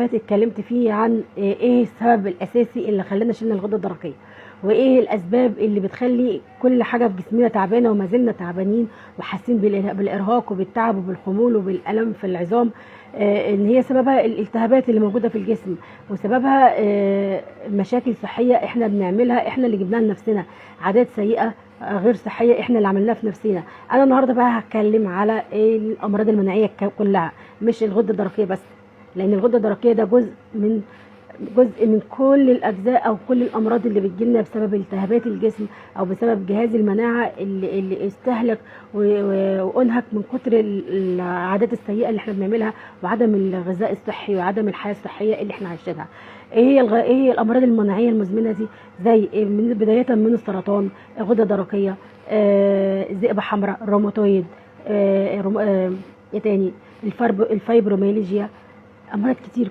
فات اتكلمت فيه عن ايه السبب الاساسي اللي خلانا شلنا الغده الدرقيه، وايه الاسباب اللي بتخلي كل حاجه في جسمنا تعبانه وما زلنا تعبانين وحاسين بالارهاق وبالتعب وبالخمول وبالالم في العظام. ان هي سببها الالتهابات اللي موجوده في الجسم، وسببها مشاكل صحيه احنا بنعملها، احنا اللي جبناها لنفسنا، عادات سيئه غير صحيه احنا اللي عملناها في نفسنا. انا النهارده بقى هتكلم على الامراض المناعيه كلها، مش الغده الدرقيه بس، لان الغده الدرقيه ده جزء من كل الاجزاء او كل الامراض اللي بتجيلنا بسبب التهابات الجسم او بسبب جهاز المناعه اللي استهلك وانهك من كتر العادات السيئه اللي احنا بنعملها، وعدم الغذاء الصحي وعدم الحياه الصحيه اللي احنا عايشينها. ايه هي الامراض المناعيه المزمنه دي؟ زي من بدايه من السرطان، غده درقيه، ذئبه حمراء، روماتويد، ايه تاني، الفايبروميالجيا، امراض كتير.